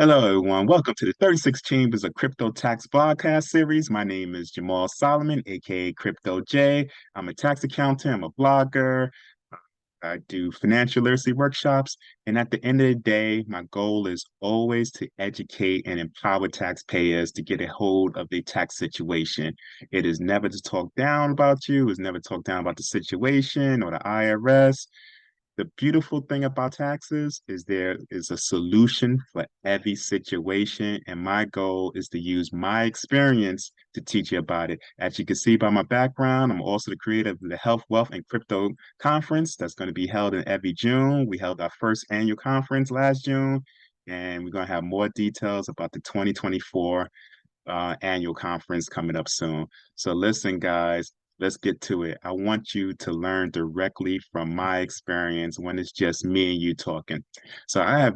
Hello, everyone. Welcome to the 36 Chambers of Crypto Tax podcast series. My name is Jamal Solomon, aka Crypto J. I'm a tax accountant, I'm a blogger, I do financial literacy workshops. And at the end of the day, my goal is always to educate and empower taxpayers to get a hold of their tax situation. It is never to talk down about you, it's never to talk down about the situation or the IRS. The beautiful thing about taxes is there is a solution for every situation, and my goal is to use my experience to teach you about it. As you can see by my background, I'm also the creator of the Health, Wealth, and Crypto Conference that's going to be held in every June. We held our first annual conference last June, and we're going to have more details about the 2024 annual conference coming up soon. So listen, guys, let's get to it. I want you to learn directly from my experience when it's just me and you talking. So I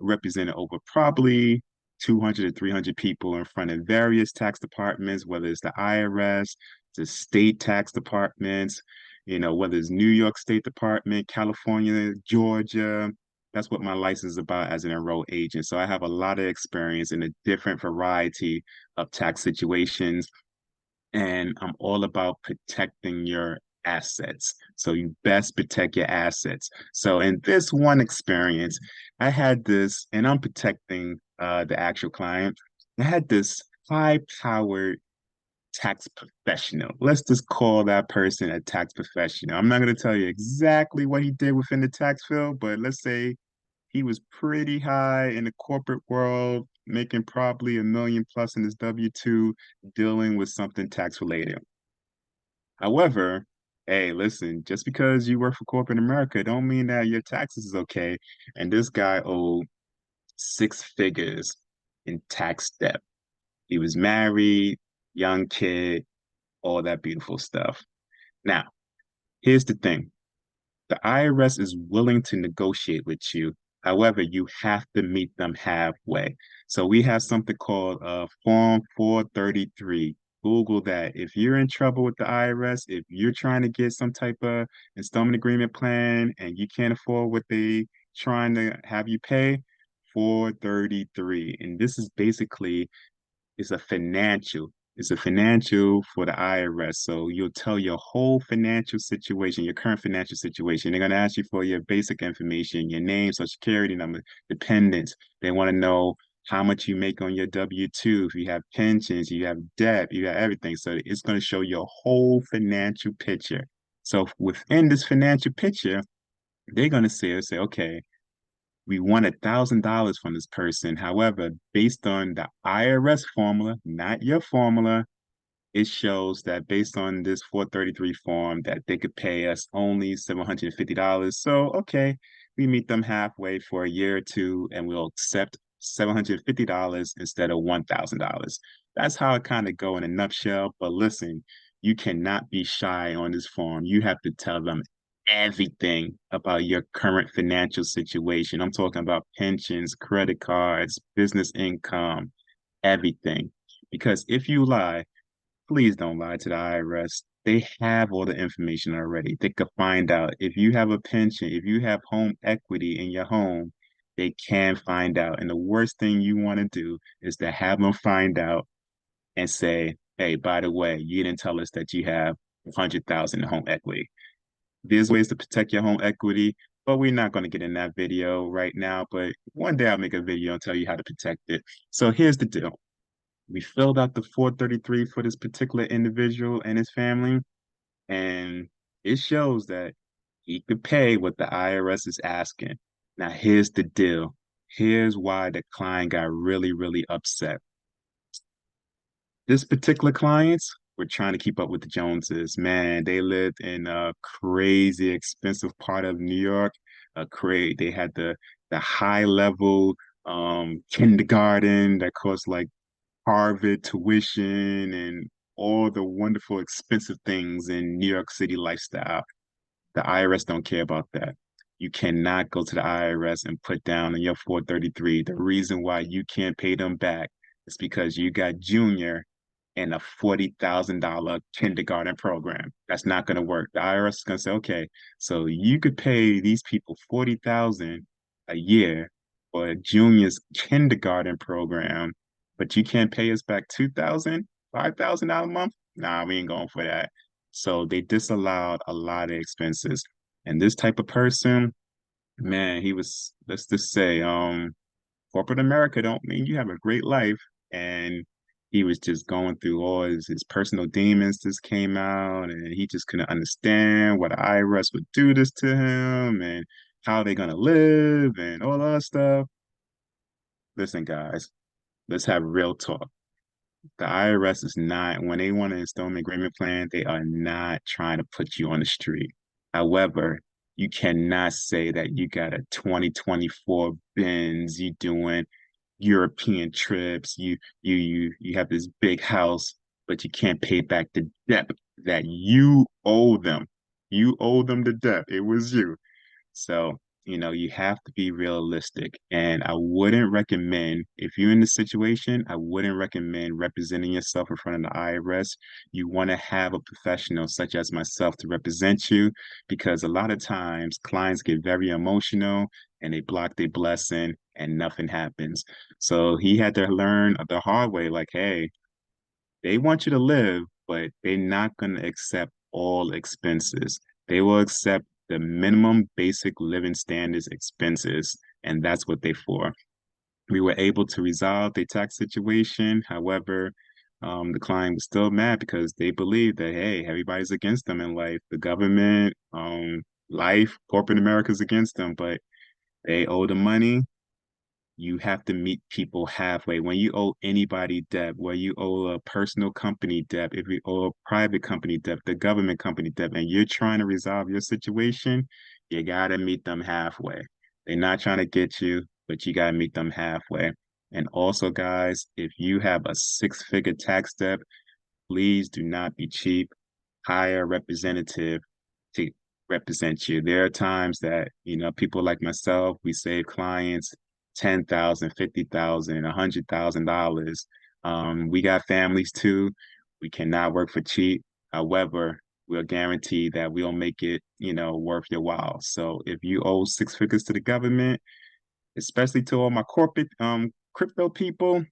represented over probably 200 to 300 people in front of various tax departments, whether it's the IRS, the state tax departments, whether it's New York State Department, California, Georgia. That's what my license is about as an enrolled agent. So I have a lot of experience in a different variety of tax situations, and I'm all about protecting your assets. So you best protect your assets. So in this one experience, I had this, and I'm protecting the actual client. I had this high-powered tax professional. Let's just call that person a tax professional. I'm not going to tell you exactly what he did within the tax field, but let's say he was pretty high in the corporate world, making probably 1 million plus in his W-2, dealing with something tax related. However, hey, listen, just because you work for corporate America don't mean that your taxes is okay. And this guy owed 6 figures in tax debt. He was married, young kid, all that beautiful stuff. Now, here's the thing. The IRS is willing to negotiate with you. However, you have to meet them halfway. So we have something called Form 433. Google that. If you're in trouble with the IRS, if you're trying to get some type of installment agreement plan and you can't afford what they trying to have you pay, 433. And this is basically is a financial. It's a financial for the IRS. So you'll tell your whole financial situation, your current financial situation. They're going to ask you for your basic information, your name, social security number, dependents. They want to know how much you make on your W-2, if you have pensions, you have debt, you have everything. So it's going to show your whole financial picture. So within this financial picture, they're going to say, okay, we want $1,000 from this person. However, based on the IRS formula, not your formula, it shows that based on this 433 form that they could pay us only $750. So, okay, we meet them halfway for a year or two and we'll accept $750 instead of $1,000. That's how it kind of go in a nutshell. But listen, you cannot be shy on this form. You have to tell them everything about your current financial situation. I'm talking about pensions, credit cards, business income, everything. Because if you lie, please don't lie to the IRS. They have all the information already. They could find out if you have a pension, if you have home equity in your home, they can find out. And the worst thing you want to do is to have them find out and say, hey, by the way, you didn't tell us that you have 100,000 in home equity. There's ways to protect your home equity, but we're not going to get in that video right now. But one day I'll make a video and tell you how to protect it. So here's the deal. We filled out the 433 for this particular individual and his family, and it shows that he could pay what the IRS is asking. Now, here's the deal. Here's why the client got really, really upset. This particular clients were trying to keep up with the Joneses. Man, they lived in a crazy expensive part of New York. They had the high level kindergarten that cost like Harvard tuition and all the wonderful expensive things in New York City lifestyle. The IRS don't care about that. You cannot go to the IRS and put down in your 433. The reason why you can't pay them back is because you got junior in a $40,000 kindergarten program. That's not going to work. The IRS is going to say, okay, so you could pay these people 40,000 a year, for a junior's kindergarten program, but you can't pay us back 2,000, $5,000 a month? Nah, we ain't going for that. So they disallowed a lot of expenses. And this type of person, man, he was, let's just say, corporate America don't mean you have a great life. And he was just going through all his personal demons just came out, and he just couldn't understand why the IRS would do this to him and how they're gonna live and all that stuff. Listen, guys, let's have real talk. The IRS is not, when they want to install an agreement plan, they are not trying to put you on the street. However, you cannot say that you got a 2024 Benz, you doing European trips, you have this big house, but you can't pay back the debt that you owe them. You owe them the debt. It was you. So, you have to be realistic. And I wouldn't recommend, if you're in the situation, I wouldn't recommend representing yourself in front of the IRS. You want to have a professional such as myself to represent you because a lot of times clients get very emotional and they block their blessing and nothing happens. So he had to learn the hard way, like, hey, they want you to live, but they're not going to accept all expenses. They will accept the minimum basic living standards expenses, and that's what they for. We were able to resolve the tax situation. However, the client was still mad because they believe that, hey, everybody's against them in life. The government, life, corporate America's against them, but they owe the money. You have to meet people halfway. When you owe anybody debt, where you owe a personal company debt, if you owe a private company debt, the government company debt, and you're trying to resolve your situation, you gotta meet them halfway. They're not trying to get you, but you gotta meet them halfway. And also, guys, if you have a six-figure tax debt, please do not be cheap. Hire a representative to represent you. There are times that, people like myself, we save clients 10,000, 50,000, $100,000. We got families too. We cannot work for cheap. However, we'll guarantee that we'll make it, worth your while. So if you owe six figures to the government, especially to all my corporate crypto people,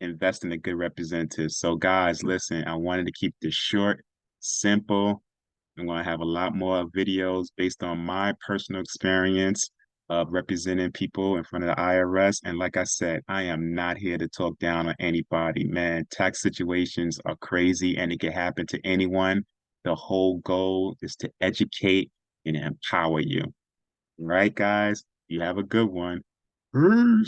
invest in a good representative. So guys, listen, I wanted to keep this short, simple. I'm going to have a lot more videos based on my personal experience of representing people in front of the IRS. And like I said, I am not here to talk down on anybody, man. Tax situations are crazy and it can happen to anyone. The whole goal is to educate and empower you. All right, guys? You have a good one. Peace.